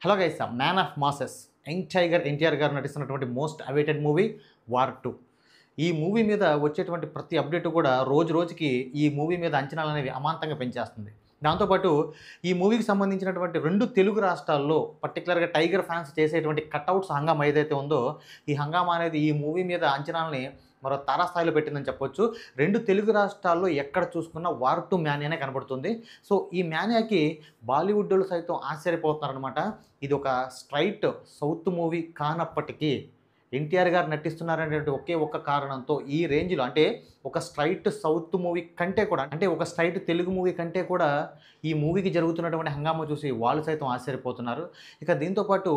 Hello guys, man of masses young tiger NTR గారు నటిస్తున్నటువంటి most awaited movie war 2. ఈ movie మీద వచ్చేటువంటి ప్రతి అప్డేట్ కూడా రోజు రోజుకి ఈ మూవీ మీద అంచనాలు అనేవి అమాంతంగా పెంచేస్తుంది. దాంతోపాటు ఈ మూవీకి సంబంధించినటువంటి 2 తెలుగు రాష్ట్రాల్లో పర్టికులర్గా టైగర్ ఫ్యాన్స్ చేసేటువంటి కట్అవుట్స్ హంగామా ఏదైతే ఉందో, ఈ హంగామా అనేది ఈ మూవీ మీద అంచనాలని మరో తారాస్థాయిలో పెట్టిందని చెప్పొచ్చు. 2 తెలుగు రాష్ట్రాల్లో ఎక్కడ చూసుకున్నా వార్ 2 మ్యానియానే కనబడుతుంది. సో ఈ మ్యానియాకి బాలీవుడ్లో సైతం ఆశ్చర్యపోతున్నారనమాట. ఇది ఒక స్ట్రైట్ సౌత్ మూవీ కానప్పటికీ ఎన్టీఆర్ గారు నటిస్తున్నారనేటువంటి ఒకే ఒక్క కారణంతో ఈ రేంజ్లో, అంటే ఒక స్ట్రైట్ సౌత్ మూవీ కంటే కూడా, అంటే ఒక స్ట్రైట్ తెలుగు మూవీ కంటే కూడా ఈ మూవీకి జరుగుతున్నటువంటి హంగామా చూసి వాళ్ళు సైతం ఆశ్చర్యపోతున్నారు. ఇక దీంతోపాటు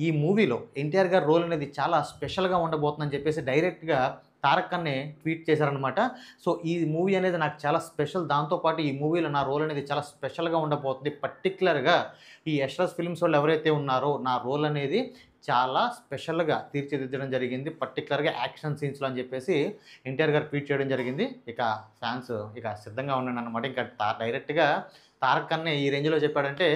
ఈ మూవీలో ఎన్టీఆర్ గారి రోల్ అనేది చాలా స్పెషల్గా ఉండబోతుందని చెప్పేసి డైరెక్ట్గా తారక్ అన్నే ట్వీట్ చేశారనమాట. సో ఈ మూవీ అనేది నాకు చాలా స్పెషల్, దాంతోపాటు ఈ మూవీలో నా రోల్ అనేది చాలా స్పెషల్గా ఉండబోతుంది. పర్టికులర్గా ఈ యశ్రాజ్ ఫిల్మ్స్ వాళ్ళు ఎవరైతే ఉన్నారో నా రోల్ అనేది చాలా స్పెషల్గా తీర్చిదిద్దడం జరిగింది, పర్టికులర్గా యాక్షన్ సీన్స్లో అని చెప్పేసి ఎన్టీఆర్ గారు ట్వీట్ చేయడం జరిగింది. ఇక ఫ్యాన్స్ ఇక సిద్ధంగా ఉండండి అనమాట. ఇంకా డైరెక్ట్గా తారక్ అన్నే ఈ రేంజ్లో చెప్పాడంటే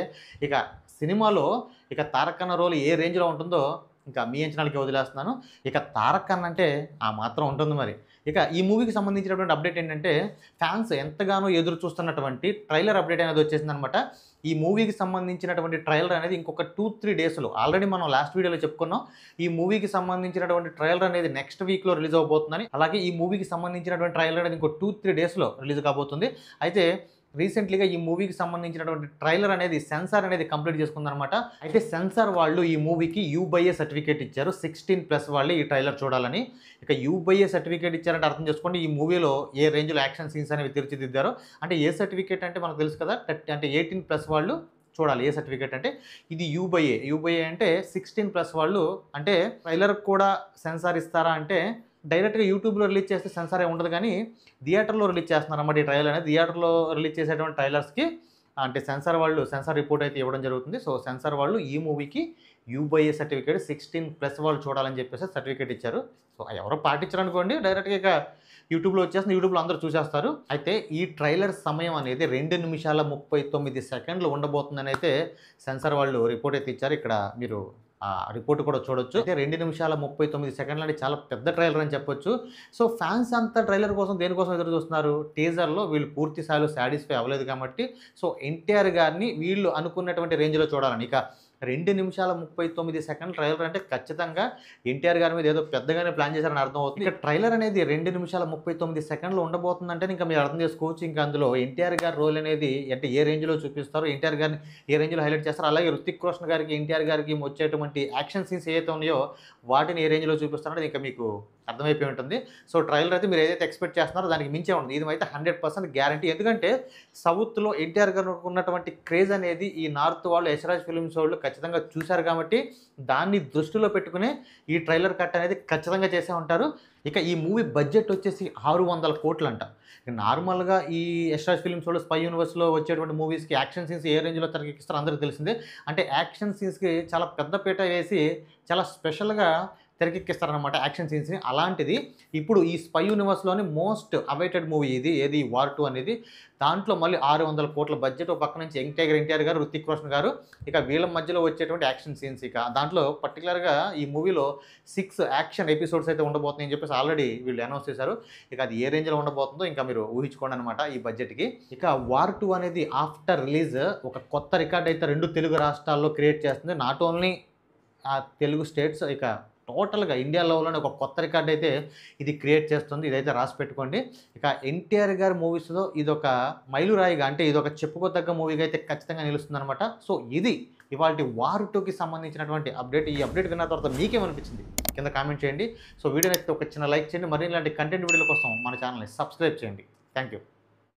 ఇక సినిమాలో ఇక తారక్ అన్న రోల్ ఏ రేంజ్లో ఉంటుందో ఇంకా మీ అంచనాలకి వదిలేస్తున్నాను. ఇక తారక్ అన్న అంటే ఆ మాత్రం ఉంటుంది మరి. ఇక ఈ మూవీకి సంబంధించినటువంటి అప్డేట్ ఏంటంటే, ఫ్యాన్స్ ఎంతగానో ఎదురు చూస్తున్నటువంటి ట్రైలర్ అప్డేట్ అనేది వచ్చేసిందనమాట. ఈ మూవీకి సంబంధించినటువంటి ట్రైలర్ అనేది ఇంకొక 2-3 డేస్లో, ఆల్రెడీ మనం లాస్ట్ వీడియోలో చెప్పుకున్నాం, ఈ మూవీకి సంబంధించినటువంటి ట్రైలర్ అనేది నెక్స్ట్ వీక్లో రిలీజ్ అవబోతుందని. అలాగే ఈ మూవీకి సంబంధించినటువంటి ట్రైలర్ అనేది ఇంకో 2-3 డేస్లో రిలీజ్ కాబోతుంది. అయితే రీసెంట్లీగా ఈ మూవీకి సంబంధించినటువంటి ట్రైలర్ అనేది సెన్సార్ అనేది కంప్లీట్ చేసుకుందనమాట. అయితే సెన్సార్ వాళ్ళు ఈ మూవీకి U/A సర్టిఫికేట్ ఇచ్చారు. 16+ వాళ్ళే ఈ ట్రైలర్ చూడాలని. ఇక U/A సర్టిఫికేట్ ఇచ్చారంటే అర్థం చేసుకోండి, ఈ మూవీలో ఏ రేంజ్లో యాక్షన్ సీన్స్ అనేవి తీర్చిదిద్దారో. అంటే ఏ సర్టిఫికేట్ అంటే మనకు తెలుసు కదా, అంటే 18+ వాళ్ళు చూడాలి. ఏ సర్టిఫికేట్ అంటే ఇది U/A అంటే 16+ వాళ్ళు. అంటే ట్రైలర్ కూడా సెన్సార్ ఇస్తారా అంటే, డైరెక్ట్గా యూట్యూబ్లో రిలీజ్ చేస్తే సెన్సార్ ఏ ఉండదు, కానీ థియేటర్లో రిలీజ్ చేస్తున్నారు అన్నమాట. ఈ ట్రైలర్ అనేది థియేటర్లో రిలీజ్ చేసేటువంటి ట్రైలర్స్కి అంటే సెన్సార్ వాళ్ళు సెన్సార్ రిపోర్ట్ అయితే ఇవ్వడం జరుగుతుంది. సో సెన్సార్ వాళ్ళు ఈ మూవీకి U/A సర్టిఫికేట్ 16+ వాళ్ళు చూడాలని చెప్పేసి సర్టిఫికేట్ ఇచ్చారు. సో ఎవరో పాటించారు అనుకోండి, డైరెక్ట్గా ఇక యూట్యూబ్లో వచ్చేస్తుంది, యూట్యూబ్లో అందరూ చూసేస్తారు. అయితే ఈ ట్రైలర్ సమయం అనేది 2 నిమిషాల 39 సెకండ్లు ఉండబోతుందని అయితే సెన్సార్ వాళ్ళు రిపోర్ట్ అయితే ఇచ్చారు. ఇక్కడ మీరు ఆ రిపోర్ట్ కూడా చూడొచ్చు. అయితే 2 నిమిషాల 39 సెకండ్లు అంటే చాలా పెద్ద ట్రైలర్ అని చెప్పొచ్చు. సో ఫ్యాన్స్ అంతా ట్రైలర్ కోసం దేనికోసం ఎదురు చూస్తున్నారు? టీజర్లో వీళ్ళు పూర్తి స్థాయిలో సాటిస్ఫై అవ్వలేదు కాబట్టి, సో ఎన్టీఆర్ గారిని వీళ్ళు అనుకున్నటువంటి రేంజ్లో చూడాలని. ఇక 2 నిమిషాల 39 సెకండ్ల ట్రైలర్ అంటే ఖచ్చితంగా ఎన్టీఆర్ గారి మీద ఏదో పెద్దగానే ప్లాన్ చేశారని అర్థం అవుతుంది. ఇక ట్రైలర్ అనేది 2 నిమిషాల 39 సెకండ్లు ఉండబోతుందంటే ఇంకా మీరు అర్థం చేసుకోవచ్చు, ఇంకా అందులో ఎన్టీఆర్ గారి రోల్ అనేది అంటే ఏ రేంజ్లో చూపిస్తారు, ఎన్టీఆర్ గారిని ఏ రేంజ్లో హైలైట్ చేస్తారు, అలాగే రుతిక్ రోషన్ గారికి ఎన్టీఆర్ గారికి వచ్చేటువంటి యాక్షన్ సీన్స్ ఏదైతే ఉన్నాయో వాటిని ఏ రేంజ్లో చూపిస్తారో ఇంకా మీకు అర్థమైపోయి ఉంటుంది. సో ట్రైలర్ అయితే మీరు ఏదైతే ఎక్స్పెక్ట్ చేస్తున్నారో దానికి మించే ఉంటుంది. ఇది అయితే 100% గ్యారంటీ. ఎందుకంటే సౌత్లో ఎన్టీఆర్ గారు ఉన్నటువంటి క్రేజ్ అనేది ఈ నార్త్ వాళ్ళు, యశ్రాజ్ ఫిల్మ్స్ వాళ్ళు ఖచ్చితంగా చూశారు కాబట్టి దాన్ని దృష్టిలో పెట్టుకునే ఈ ట్రైలర్ కట్ అనేది ఖచ్చితంగా చేసే ఉంటారు. ఇక ఈ మూవీ బడ్జెట్ వచ్చేసి 600 కోట్లు అంట. నార్మల్గా ఈ యశ్రాజ్ ఫిల్మ్స్ వాళ్ళు స్పై యూనివర్స్లో వచ్చేటువంటి మూవీస్కి యాక్షన్ సీన్స్ ఏ రేంజ్లో తెరకెక్కిస్తారో అందరికీ తెలిసిందే. అంటే యాక్షన్ సీన్స్కి చాలా పెద్ద పీట వేసి చాలా స్పెషల్గా తెరకెక్కిస్తారనమాట యాక్షన్ సీన్స్ని. అలాంటిది ఇప్పుడు ఈ స్పై యూనివర్స్లోని మోస్ట్ అవైటెడ్ మూవీ ఇది, ఏది వార్ 2 అనేది. దాంట్లో మళ్ళీ 600 కోట్ల బడ్జెట్, ఒక పక్క నుంచి యంగ్ టైగర్ ఎన్టీఆర్ గారు, రుతిక్ రోషన్ గారు, ఇక వీళ్ళ మధ్యలో వచ్చేటువంటి యాక్షన్ సీన్స్. ఇక దాంట్లో పర్టికులర్గా ఈ మూవీలో 6 యాక్షన్ ఎపిసోడ్స్ అయితే ఉండబోతున్నాయని చెప్పేసి ఆల్రెడీ వీళ్ళు అనౌన్స్ చేశారు. ఇక అది ఏ రేంజ్లో ఉండబోతుందో ఇంకా మీరు ఊహించుకోండి అనమాట ఈ బడ్జెట్కి. ఇక వార్ 2 అనేది ఆఫ్టర్ రిలీజ్ ఒక కొత్త రికార్డ్ అయితే 2 తెలుగు రాష్ట్రాల్లో క్రియేట్ చేస్తుంది. నాట్ ఓన్లీ ఆ తెలుగు స్టేట్స్, ఇక టోటల్గా ఇండియా లెవెల్లోనే ఒక కొత్త రికార్డ్ అయితే ఇది క్రియేట్ చేస్తుంది. ఇదైతే రాసి పెట్టుకోండి. ఇక ఎన్టీఆర్ గారి మూవీస్లో ఇదొక మైలురాయిగా, అంటే ఇదొక చెప్పుకోదగ్గ మూవీగా అయితే ఖచ్చితంగా నిలుస్తుంది అనమాట. సో ఇది ఇవాళ వార్ 2కి సంబంధించినటువంటి అప్డేట్. ఈ అప్డేట్ విన్న తర్వాత మీకేమనిపించింది కింద కామెంట్ చేయండి. సో వీడియో నచ్చితే ఒక చిన్న లైక్ చేయండి. మరిన్ని ఇలాంటి కంటెంట్ వీడియోల కోసం మన ఛానల్ని సబ్స్క్రైబ్ చేయండి. Thank you.